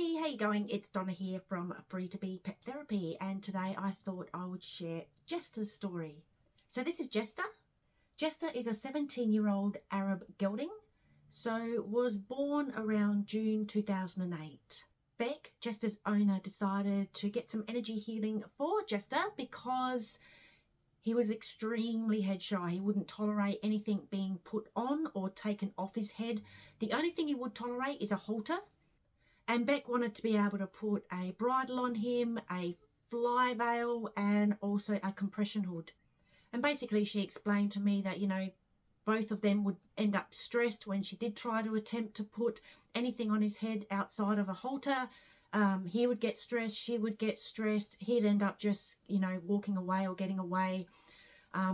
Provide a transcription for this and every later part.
Hey, how you going? It's Donna here from Free to Be Pet Therapy, and today I thought I would share Jester's story. So this is Jester. Jester is a 17-year-old Arab gelding, so was born around June 2008. Beck, Jester's owner, decided to get some energy healing for Jester because he was extremely head shy. He wouldn't tolerate anything being put on or taken off his head. The only thing he would tolerate is a halter. And Beck wanted to be able to put a bridle on him, a fly veil, and also a compression hood. And basically she explained to me that, both of them would end up stressed when she did try to attempt to put anything on his head outside of a halter. He would get stressed, she would get stressed. He'd end up just, walking away or getting away.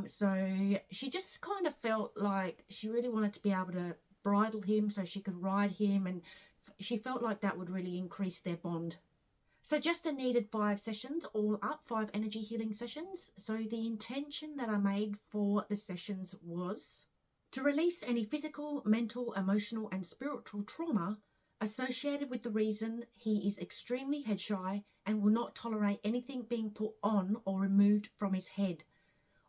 So she just kind of felt like she really wanted to be able to bridle him so she could ride him, and she felt like that would really increase their bond. So Jester needed 5 sessions, all up, 5 energy healing sessions. So the intention that I made for the sessions was to release any physical, mental, emotional and spiritual trauma associated with the reason he is extremely head shy and will not tolerate anything being put on or removed from his head.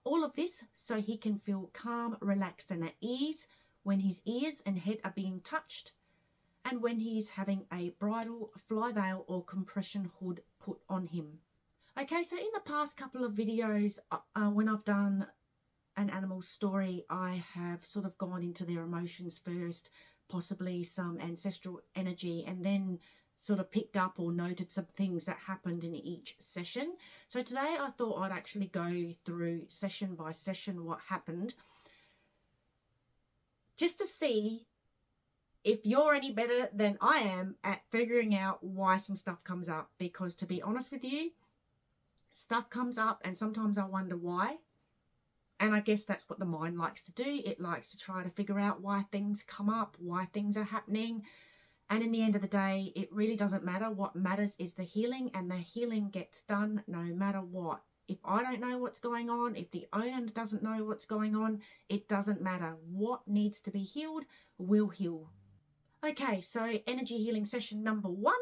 All of this so he can feel calm, relaxed and at ease when his ears and head are being touched, and when he's having a bridle, fly veil or compression hood put on him. Okay, so in the past couple of videos, when I've done an animal story, I have sort of gone into their emotions first, possibly some ancestral energy, and then sort of picked up or noted some things that happened in each session. So today I thought I'd actually go through session by session what happened, just to see if you're any better than I am at figuring out why some stuff comes up. Because to be honest with you, stuff comes up and sometimes I wonder why. And I guess that's what the mind likes to do. It likes to try to figure out why things come up, why things are happening. And in the end of the day, it really doesn't matter. What matters is the healing, and the healing gets done no matter what. If I don't know what's going on, if the owner doesn't know what's going on, it doesn't matter. What needs to be healed will heal. Okay, so energy healing session number 1.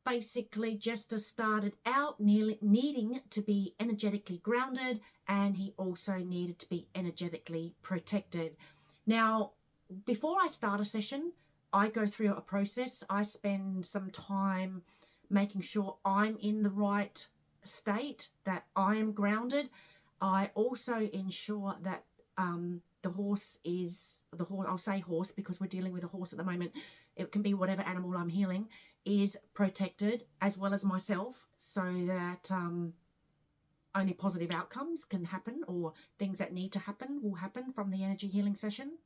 Basically, Jester started out needing to be energetically grounded, and he also needed to be energetically protected. Now, before I start a session, I go through a process. I spend some time making sure I'm in the right state, that I am grounded. I also ensure that the horse, I'll say horse because we're dealing with a horse at the moment, it can be whatever animal I'm healing, is protected, as well as myself, so that only positive outcomes can happen, or things that need to happen will happen from the energy healing session.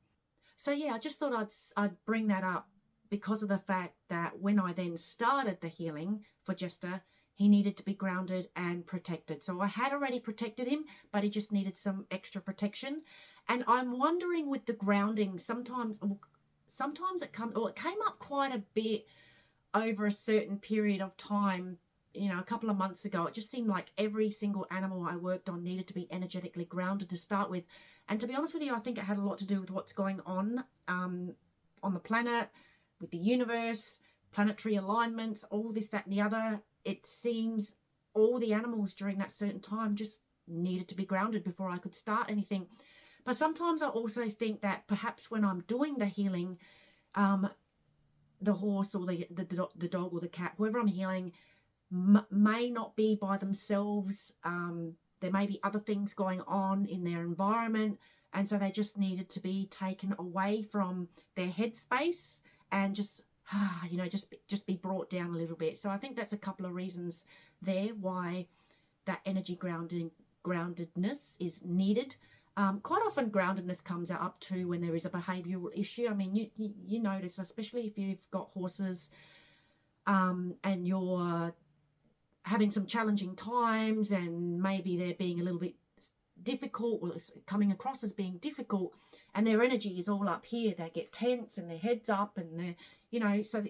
So yeah, I just thought I'd bring that up because of the fact that when I then started the healing for Jester, he needed to be grounded and protected. So I had already protected him, but he just needed some extra protection. And I'm wondering with the grounding, sometimes it came up quite a bit over a certain period of time. A couple of months ago, it just seemed like every single animal I worked on needed to be energetically grounded to start with. And to be honest with you, I think it had a lot to do with what's going on the planet, with the universe, planetary alignments, all this, that and the other. It seems all the animals during that certain time just needed to be grounded before I could start anything. But sometimes I also think that perhaps when I'm doing the healing, the horse or the dog or the cat, whoever I'm healing, may not be by themselves. There may be other things going on in their environment, and so they just needed to be taken away from their headspace and just be brought down a little bit. So I think that's a couple of reasons there why that energy groundedness is needed. Quite often groundedness comes up too when there is a behavioural issue. I mean, you notice, especially if you've got horses and you're having some challenging times, and maybe they're being a little bit difficult, or it's coming across as being difficult, and their energy is all up here. They get tense and their head's up, and they're, so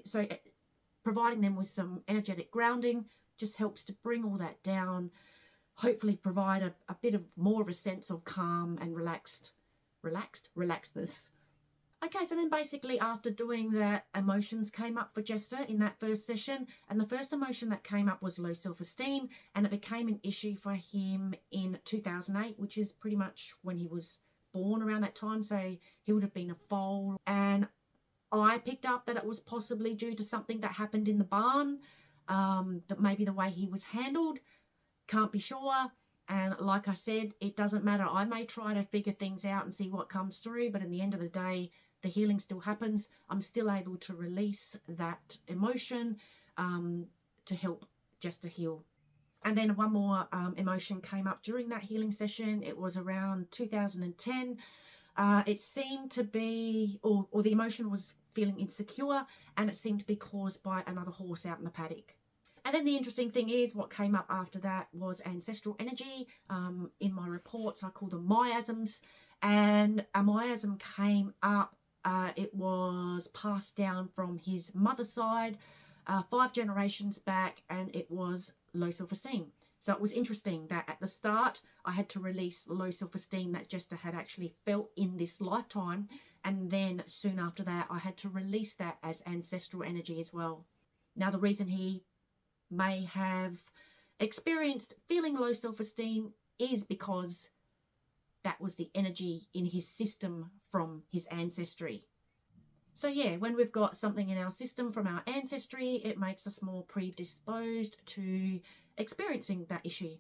providing them with some energetic grounding just helps to bring all that down, hopefully provide a bit of more of a sense of calm and relaxedness. Okay, so then basically after doing that, emotions came up for Jester in that first session. And the first emotion that came up was low self-esteem. And it became an issue for him in 2008, which is pretty much when he was born, around that time. So he would have been a foal. And I picked up that it was possibly due to something that happened in the barn, that maybe the way he was handled. Can't be sure. And like I said, it doesn't matter. I may try to figure things out and see what comes through, but in the end of the day, the healing still happens. I'm still able to release that emotion to help Jester heal. And then one more emotion came up during that healing session. It was around 2010. It seemed to be, or the emotion was feeling insecure, and it seemed to be caused by another horse out in the paddock. And then the interesting thing is, what came up after that was ancestral energy. In my reports, I call them miasms. And a miasm came up. It was passed down from his mother's side 5 generations back, and it was low self-esteem. So it was interesting that at the start, I had to release the low self-esteem that Jester had actually felt in this lifetime. And then soon after that, I had to release that as ancestral energy as well. Now, the reason he may have experienced feeling low self-esteem is because that was the energy in his system from his ancestry. So yeah, when we've got something in our system from our ancestry, it makes us more predisposed to experiencing that issue.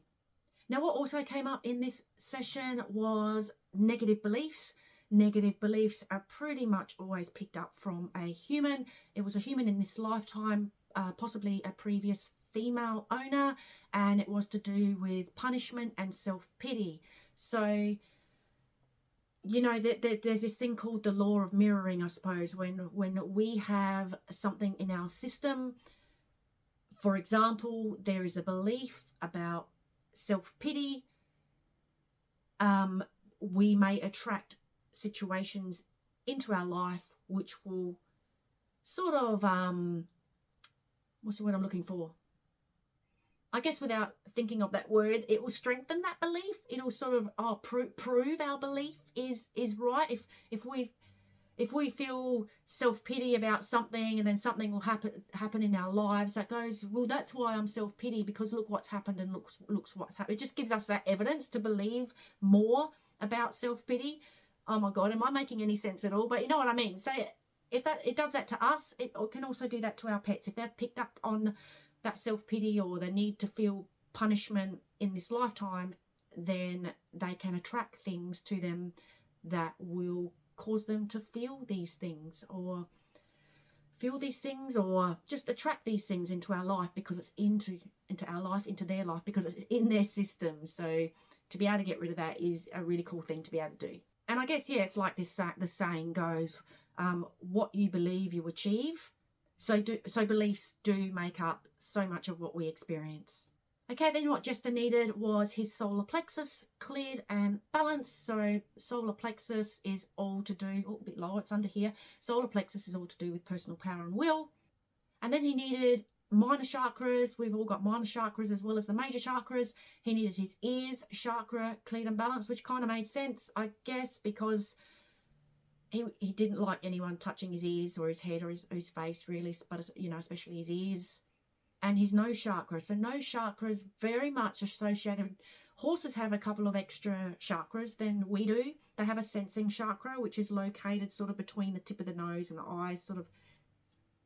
Now, what also came up in this session was negative beliefs. Negative beliefs are pretty much always picked up from a human. It was a human in this lifetime, possibly a previous female owner, and it was to do with punishment and self-pity. So, you know, there's this thing called the law of mirroring, I suppose, when we have something in our system. For example, there is a belief about self-pity. We may attract situations into our life which will sort of, what's the word I'm looking for? I guess without thinking of that word, it will strengthen that belief. It'll sort of prove our belief is right. If we feel self-pity about something, and then something will happen in our lives that goes, well, that's why I'm self-pity, because look what's happened and looks what's happened. It just gives us that evidence to believe more about self-pity. Oh my God, am I making any sense at all? But you know what I mean. So if it does that to us, it can also do that to our pets. If they've picked up on that self-pity or the need to feel punishment in this lifetime, then they can attract things to them that will cause them to feel these things, or just attract these things into our life, because it's into our life, into their life, because it's in their system. So to be able to get rid of that is a really cool thing to be able to do. And I guess, yeah, it's like this, the saying goes, what you believe you achieve. So beliefs do make up so much of what we experience. Okay, then what Jester needed was his solar plexus cleared and balanced. So solar plexus is all to do, a bit lower, it's under here. Solar plexus is all to do with personal power and will. And then he needed minor chakras. We've all got minor chakras as well as the major chakras. He needed his ears chakra cleared and balanced, which kind of made sense, I guess, because he didn't like anyone touching his ears or his head or his face, really, but, you know, especially his ears. And his nose chakra. So nose chakra is very much associated. Horses have a couple of extra chakras than we do. They have a sensing chakra, which is located sort of between the tip of the nose and the eyes, sort of.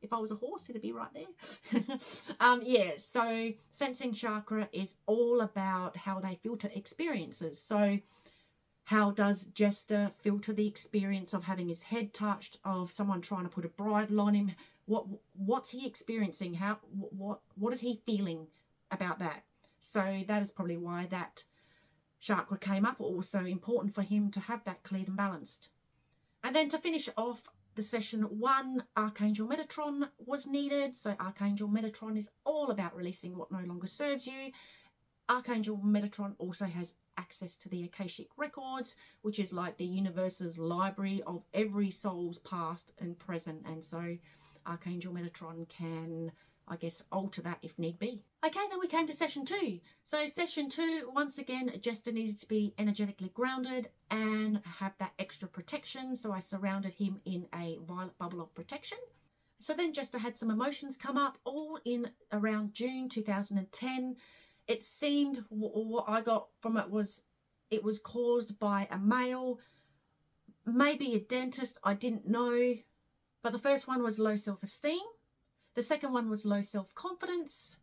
If I was a horse, it'd be right there. Yeah, so sensing chakra is all about how they filter experiences. So how does Jester filter the experience of having his head touched, of someone trying to put a bridle on him? What's he experiencing? What is he feeling about that? So that is probably why that chakra came up. Also important for him to have that cleared and balanced. And then to finish off the session 1, Archangel Metatron was needed. So Archangel Metatron is all about releasing what no longer serves you. Archangel Metatron also has access to the Akashic records, which is like the universe's library of every soul's past and present. And so Archangel Metatron can I guess, alter that if need be. Okay, then we came to session 2. So session 2, once again, Jester needed to be energetically grounded and have that extra protection. So I surrounded him in a violet bubble of protection. So then Jester had some emotions come up, all in around June 2010. It seemed, what I got from it was caused by a male, maybe a dentist, I didn't know. But the first one was low self-esteem. The second one was low self-confidence.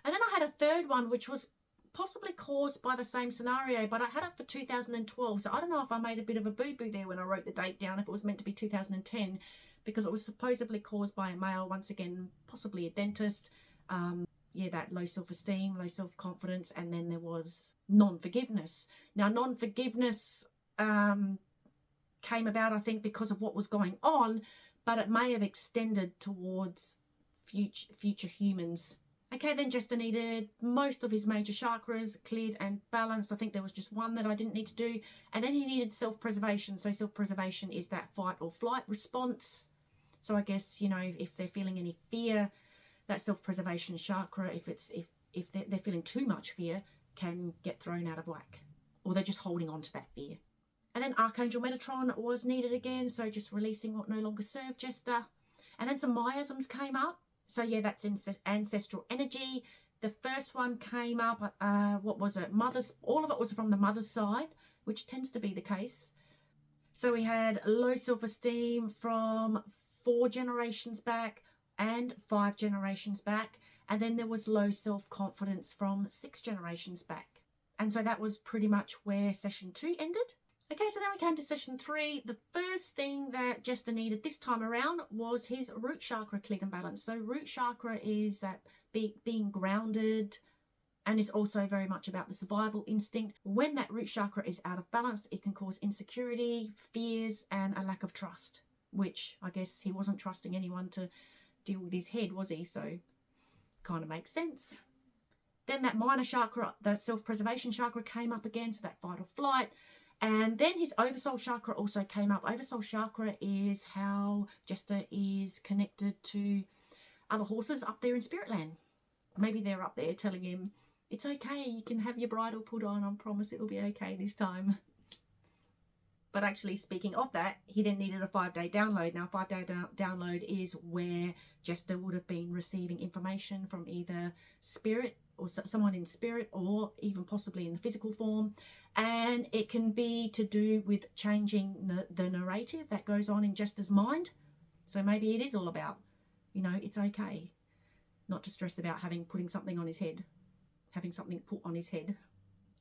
And then I had a third one, which was possibly caused by the same scenario, but I had it for 2012. So I don't know if I made a bit of a boo-boo there when I wrote the date down, if it was meant to be 2010, because it was supposedly caused by a male, once again, possibly a dentist. Yeah, that low self-esteem, low self-confidence, and then there was non-forgiveness. Now, non-forgiveness came about, I think, because of what was going on, but it may have extended towards future humans. Okay, then Jester needed most of his major chakras cleared and balanced. I think there was just one that I didn't need to do. And then he needed self-preservation. So self-preservation is that fight or flight response. So I guess, you know, if they're feeling any fear, that self-preservation chakra, if they're feeling too much fear, can get thrown out of whack, or they're just holding on to that fear. And then Archangel Metatron was needed again, so just releasing what no longer served Jester. And then some miasms came up. So yeah, that's ancestral energy. The first one came up, what was it? All of it was from the mother's side, which tends to be the case. So we had low self-esteem from 4 generations back and 5 generations back. And then there was low self-confidence from 6 generations back. And so that was pretty much where session 2 ended. Okay, so then we came to session 3. The first thing that Jester needed this time around was his root chakra cleared and balanced. So root chakra is that being grounded, and is also very much about the survival instinct. When that root chakra is out of balance, it can cause insecurity, fears, and a lack of trust, which I guess he wasn't trusting anyone to deal with his head, was he? So kind of makes sense. Then that minor chakra, the self-preservation chakra, came up again, so that fight or flight. And then his oversoul chakra also came up. Oversoul chakra is how Jester is connected to other horses up there in Spirit Land. Maybe they're up there telling him, it's okay, you can have your bridle put on, I promise it will be okay this time. But actually, speaking of that, he then needed a 5-day download. Now, 5-day download is where Jester would have been receiving information from either spirit or someone in spirit, or even possibly in the physical form. And it can be to do with changing the narrative that goes on in Jester's mind. So maybe it is all about, you know, it's okay not to stress about putting something on his head, having something put on his head.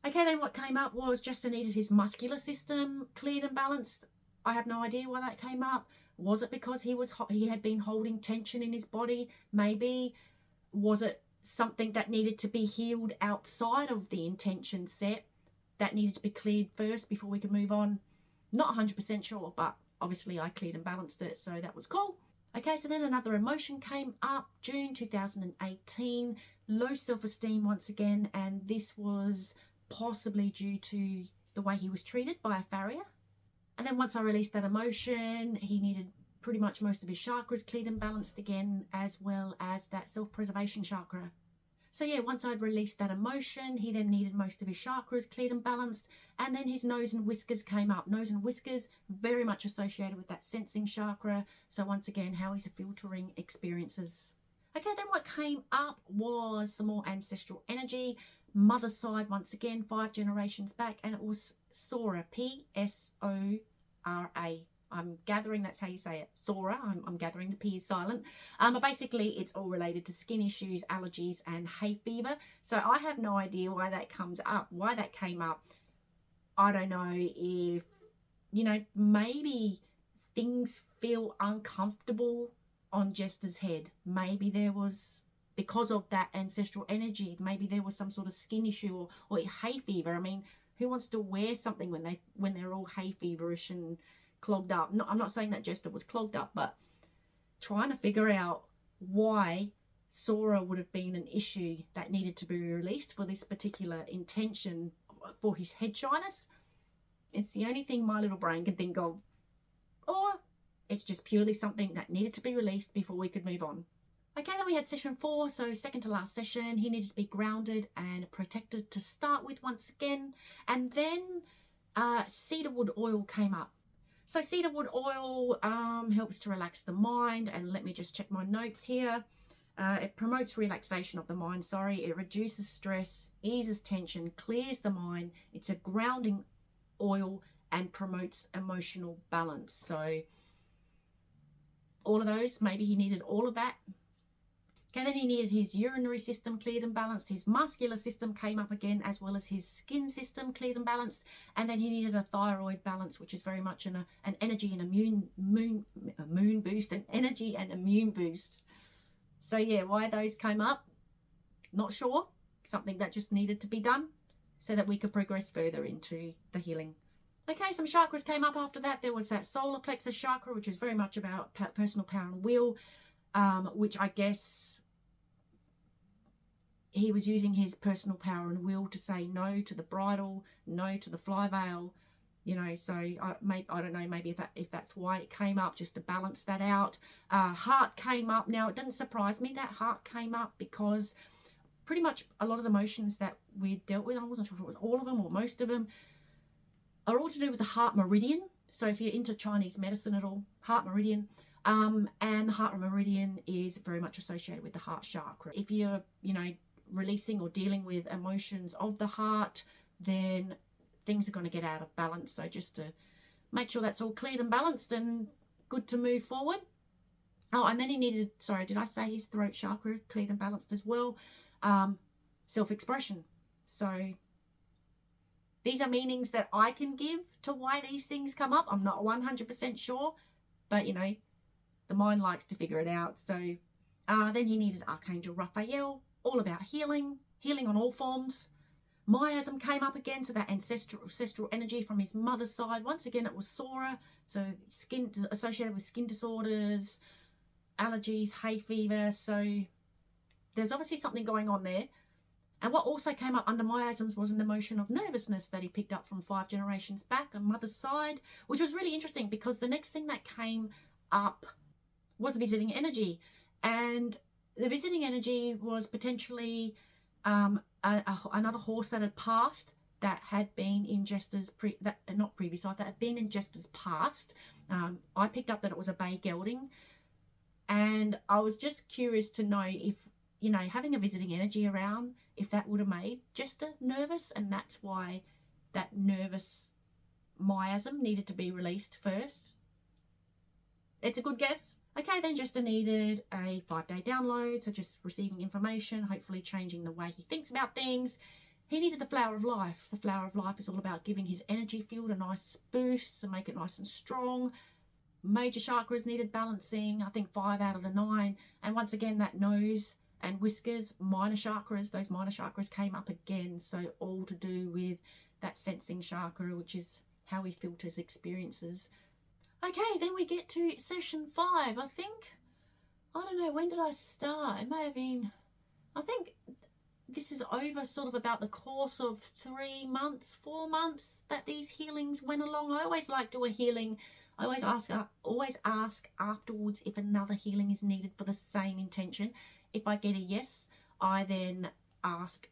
Okay, then what came up was Jester needed his muscular system cleared and balanced. I have no idea why that came up. Was it because he had been holding tension in his body? Maybe. Was it something that needed to be healed outside of the intention set that needed to be cleared first before we could move on? Not 100% sure, but obviously I cleared and balanced it, so that was cool. Okay, so then another emotion came up, June 2018, low self-esteem once again, and this was possibly due to the way he was treated by a farrier. And then once I released that emotion, he needed pretty much most of his chakras cleared and balanced again, as well as that self-preservation chakra. So yeah, once I'd released that emotion, he then needed most of his chakras cleared and balanced, and then his nose and whiskers came up. Nose and whiskers, very much associated with that sensing chakra. So once again, how he's filtering experiences. Okay, then what came up was some more ancestral energy. Mother's side, once again, 5 generations back, and it was Sora, P-S-O-R-A. I'm gathering that's how you say it, Sora. I'm gathering the P is silent. But basically, it's all related to skin issues, allergies, and hay fever. So I have no idea why that comes up, why that came up. I don't know if, you know, maybe things feel uncomfortable on Jester's head. Maybe there was, because of that ancestral energy, maybe there was some sort of skin issue or hay fever. I mean, who wants to wear something when they're all hay feverish and clogged up? No, I'm not saying that Jester was clogged up, but trying to figure out why Sora would have been an issue that needed to be released for this particular intention for his headshyness. It's the only thing my little brain can think of. Or it's just purely something that needed to be released before we could move on. Okay, then we had session 4, so second to last session. He needed to be grounded and protected to start with once again. And then cedarwood oil came up. So cedarwood oil helps to relax the mind. And let me just check my notes here. It promotes relaxation of the mind, it reduces stress, eases tension, clears the mind. It's a grounding oil and promotes emotional balance. So all of those, maybe he needed all of that. Okay, then he needed his urinary system cleared and balanced. His muscular system came up again, as well as his skin system cleared and balanced. And then he needed a thyroid balance, which is very much an energy and moon boost, an energy and immune boost. So yeah, why those came up, not sure. Something that just needed to be done so that we could progress further into the healing. Okay, some chakras came up after that. There was that solar plexus chakra, which is very much about personal power and will, which I guess he was using his personal power and will to say no to the bridle, no to the fly veil, you know. So I don't know, maybe if that's why it came up, just to balance that out. Heart came up. Now, it didn't surprise me that heart came up, because pretty much a lot of the emotions that we dealt with, I wasn't sure if it was all of them or most of them, are all to do with the heart meridian. So if you're into Chinese medicine at all, heart meridian, and the heart meridian is very much associated with the heart chakra. If you're, you know, releasing or dealing with emotions of the heart, then things are going to get out of balance. So just to make sure that's all cleared and balanced and good to move forward. Oh, and then he needed, sorry, did I say his throat chakra cleared and balanced as well? Self-expression. So these are meanings that I can give to why these things come up. I'm not 100% sure, but you know, the mind likes to figure it out. So then he needed Archangel Raphael, all about healing on all forms. Miasm came up again, so that ancestral energy from his mother's side. Once again, it was Sora, so skin associated with skin disorders, allergies, hay fever. So there's obviously something going on there. And what also came up under miasms was an emotion of nervousness that he picked up from 5 generations back on mother's side, which was really interesting, because the next thing that came up was visiting energy. And the visiting energy was potentially another horse that had passed, that had been in Jester's that had been in Jester's past. I picked up that it was a bay gelding, and I was just curious to know if, you know, having a visiting energy around, if that would have made Jester nervous, and that's why that nervous miasm needed to be released first. It's a good guess. Okay, then Jester needed a 5-day download, so just receiving information, hopefully changing the way he thinks about things. He needed the flower of life. The flower of life is all about giving his energy field a nice boost, so make it nice and strong. Major chakras needed balancing, I think 5 out of the 9. And once again, that nose and whiskers, minor chakras, those minor chakras came up again. So all to do with that sensing chakra, which is how he filters experiences. Okay, then we get to session 5. I think, I don't know, when did I start? It may have been, I think this is over sort of about the course of 3 months, 4 months that these healings went along. I always like do a healing. I always ask afterwards if another healing is needed for the same intention. If I get a yes, I then ask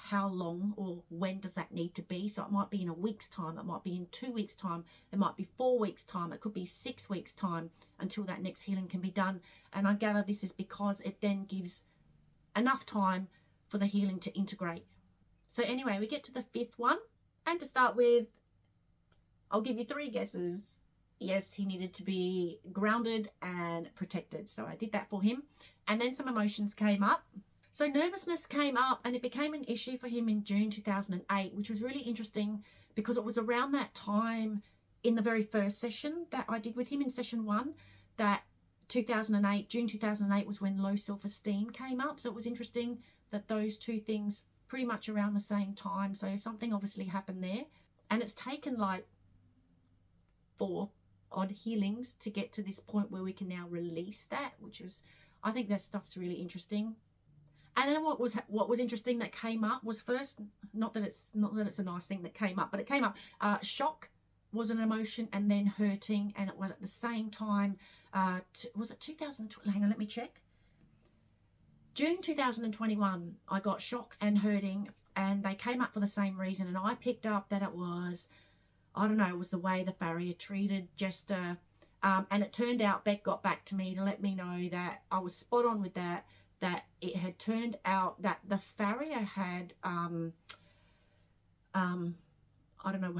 how long or when does that need to be. So it might be in a week's time, it might be in 2 weeks time, it might be 4 weeks time, it could be 6 weeks time until that next healing can be done. And I gather this is because it then gives enough time for the healing to integrate. So anyway, we get to the 5th one, and to start with, I'll give you 3 guesses. Yes, he needed to be grounded and protected, so I did that for him. And then some emotions came up. So nervousness came up, and it became an issue for him in June 2008, which was really interesting because it was around that time in the very first session that I did with him in session 1, that June 2008 was when low self-esteem came up. So it was interesting that those 2 things pretty much around the same time. So something obviously happened there, and it's taken like 4 odd healings to get to this point where we can now release that, which was, I think that stuff's really interesting. And then what was interesting that came up was, first, not that it's a nice thing that came up, but it came up, shock was an emotion, and then hurting, and it was at the same time, was it 2020? Hang on, let me check. June 2021, I got shock and hurting, and they came up for the same reason, and I picked up that it was, I don't know, it was the way the farrier treated Jester. And it turned out Beck got back to me to let me know that I was spot on with that it had turned out that the farrier had, I don't know,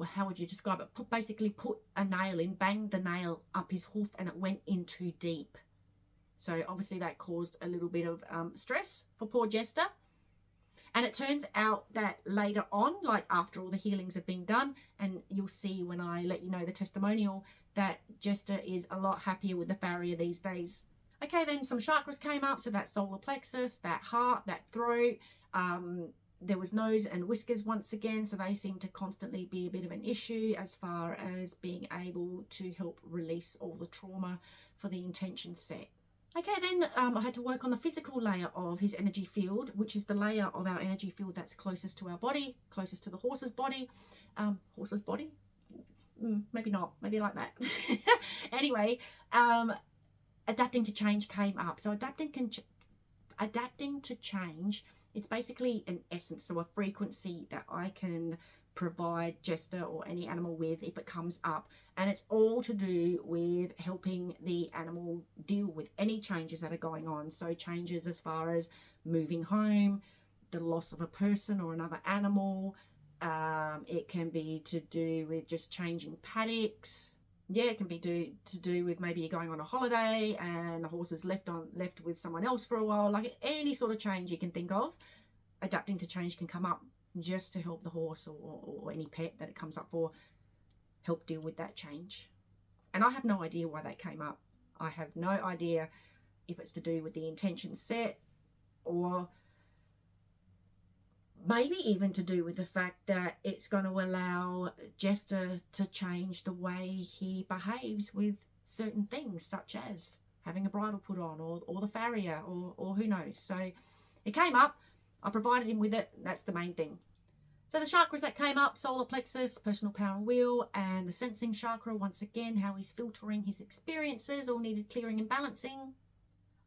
how would you describe it? Basically put a nail in, banged the nail up his hoof, and it went in too deep. So obviously that caused a little bit of stress for poor Jester. And it turns out that later on, like after all the healings have been done, and you'll see when I let you know the testimonial, that Jester is a lot happier with the farrier these days. Okay, then some chakras came up. So that solar plexus, that heart, that throat. There was nose and whiskers once again. So they seem to constantly be a bit of an issue as far as being able to help release all the trauma for the intention set. Okay, then I had to work on the physical layer of his energy field, which is the layer of our energy field that's closest to our body, closest to the horse's body. Horse's body? Maybe not, maybe like that. Anyway, adapting to change came up. So adapting to change, it's basically an essence, so a frequency that I can provide Jester or any animal with if it comes up, and it's all to do with helping the animal deal with any changes that are going on. So changes as far as moving home, the loss of a person or another animal. It can be to do with just changing paddocks. Yeah, it can be to do with maybe you're going on a holiday and the horse is left with someone else for a while. Like any sort of change you can think of, adapting to change can come up just to help the horse or any pet that it comes up for help deal with that change. And I have no idea why that came up. I have no idea if it's to do with the intention set, or maybe even to do with the fact that it's going to allow Jester to change the way he behaves with certain things, such as having a bridle put on, or the farrier, or who knows. So it came up, I provided him with it, that's the main thing. So the chakras that came up, solar plexus, personal power and will, and the sensing chakra, once again, how he's filtering his experiences, all needed clearing and balancing.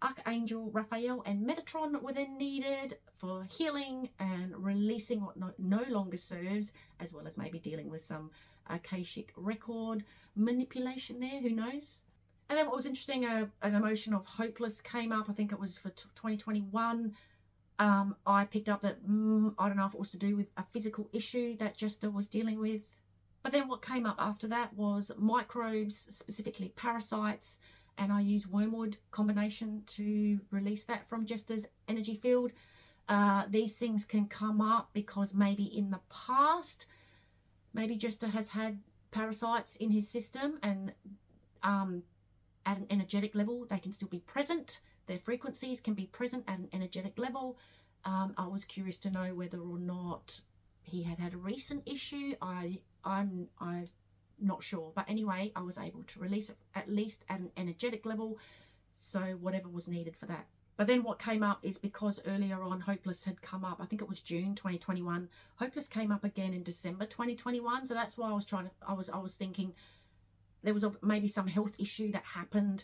Archangel Raphael and Metatron were then needed for healing and releasing what no longer serves, as well as maybe dealing with some Akashic record manipulation there, who knows. And then what was interesting, an emotion of hopeless came up. I think it was for 2021. I picked up that, I don't know if it was to do with a physical issue that Jester was dealing with. But then what came up after that was microbes, specifically parasites, and I use wormwood combination to release that from Jester's energy field. These things can come up because maybe in the past, maybe Jester has had parasites in his system, and at an energetic level, they can still be present. Their frequencies can be present at an energetic level. I was curious to know whether or not he had a recent issue. I'm not sure, but anyway, I was able to release it at least at an energetic level, so whatever was needed for that. But then what came up is, because earlier on hopeless had come up, I think it was June 2021, hopeless came up again in December 2021. So that's why I was thinking there was maybe some health issue that happened,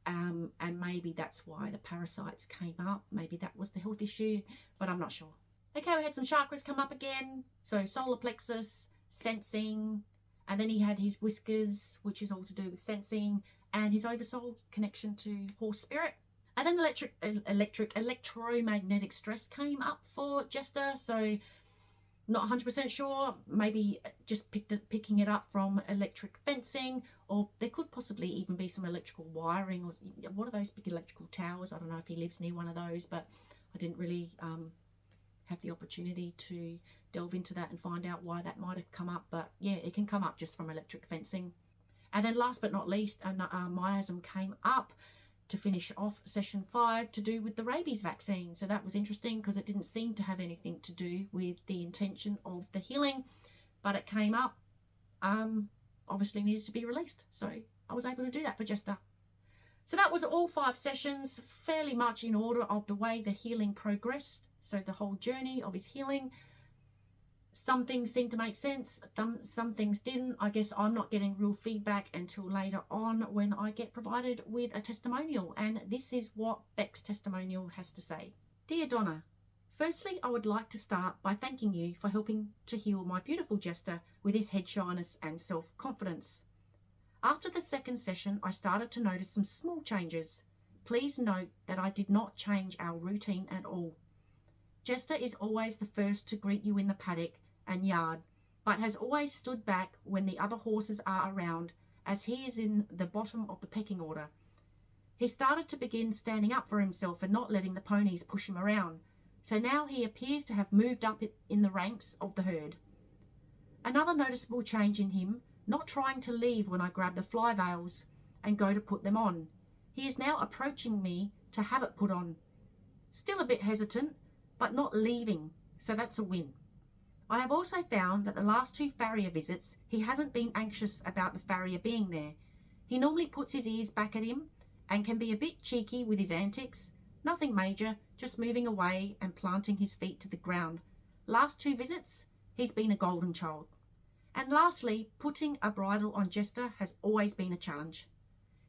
and maybe that's why the parasites came up. Maybe that was the health issue, but I'm not sure. Okay, we had some chakras come up again. So solar plexus, sensing, and then he had his whiskers, which is all to do with sensing, and his oversoul connection to horse spirit. And then electromagnetic stress came up for Jester. So not 100% sure, maybe just picking it up from electric fencing, or there could possibly even be some electrical wiring, or what are those big electrical towers? I don't know if he lives near one of those, but I didn't really have the opportunity to delve into that and find out why that might have come up. But yeah, it can come up just from electric fencing. And then last but not least, miasm came up to finish off session 5, to do with the rabies vaccine. So that was interesting because it didn't seem to have anything to do with the intention of the healing, but it came up, obviously needed to be released. So I was able to do that for Jester. So that was all 5 sessions, fairly much in order of the way the healing progressed. So the whole journey of his healing. Some things seem to make sense, some things didn't. I guess I'm not getting real feedback until later on when I get provided with a testimonial, and this is what Beck's testimonial has to say. Dear Donna, firstly, I would like to start by thanking you for helping to heal my beautiful Jester with his head shyness and self-confidence. After the second session, I started to notice some small changes. Please note that I did not change our routine at all. Jester is always the first to greet you in the paddock and yard, but has always stood back when the other horses are around, as he is in the bottom of the pecking order. He started to begin standing up for himself and not letting the ponies push him around, so now he appears to have moved up in the ranks of the herd. Another noticeable change in him, not trying to leave when I grab the fly veils and go to put them on. He is now approaching me to have it put on. Still a bit hesitant, but not leaving, so that's a win. I have also found that the last 2 farrier visits, he hasn't been anxious about the farrier being there. He normally puts his ears back at him and can be a bit cheeky with his antics. Nothing major, just moving away and planting his feet to the ground. Last 2 visits, he's been a golden child. And lastly, putting a bridle on Jester has always been a challenge.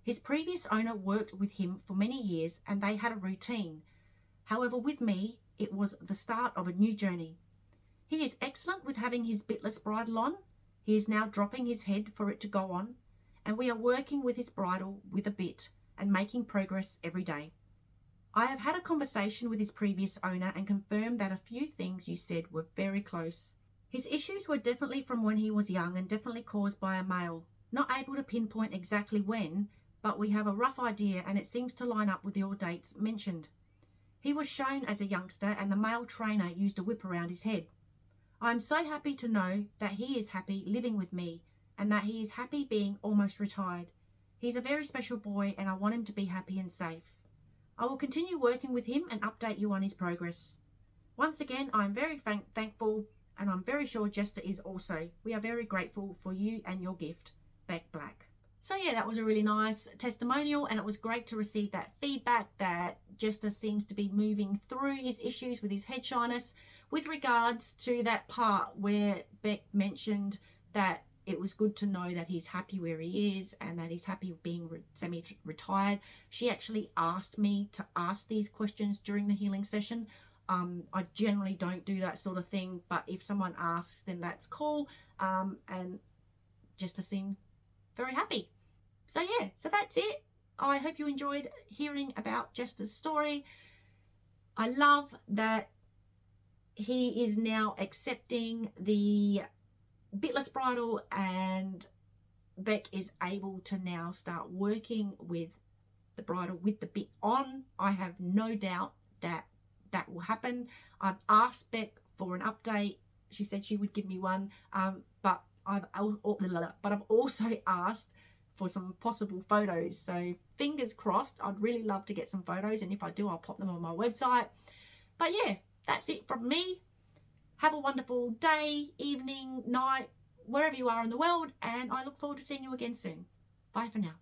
His previous owner worked with him for many years and they had a routine. However, with me, it was the start of a new journey. He is excellent with having his bitless bridle on. He is now dropping his head for it to go on, and we are working with his bridle with a bit and making progress every day. I have had a conversation with his previous owner and confirmed that a few things you said were very close. His issues were definitely from when he was young and definitely caused by a male. Not able to pinpoint exactly when, but we have a rough idea and it seems to line up with your dates mentioned. He was shown as a youngster and the male trainer used a whip around his head. I am so happy to know that he is happy living with me and that he is happy being almost retired. He's a very special boy and I want him to be happy and safe. I will continue working with him and update you on his progress. Once again, I am very thankful and I'm very sure Jester is also. We are very grateful for you and your gift, Beck Black. So yeah, that was a really nice testimonial and it was great to receive that feedback that Jester seems to be moving through his issues with his head shyness. With regards to that part where Beck mentioned that it was good to know that he's happy where he is and that he's happy being semi-retired, she actually asked me to ask these questions during the healing session. I generally don't do that sort of thing, but if someone asks, then that's cool. And Jester seemed very happy. So yeah, so that's it. I hope you enjoyed hearing about Jester's story. I love that he is now accepting the bitless bridle and Beck is able to now start working with the bridle with the bit on. I have no doubt that that will happen. I've asked Beck for an update. She said she would give me one, but I've also asked for some possible photos. So fingers crossed, I'd really love to get some photos, and if I do, I'll pop them on my website. But yeah, that's it from me. Have a wonderful day, evening, night, wherever you are in the world, and I look forward to seeing you again soon. Bye for now.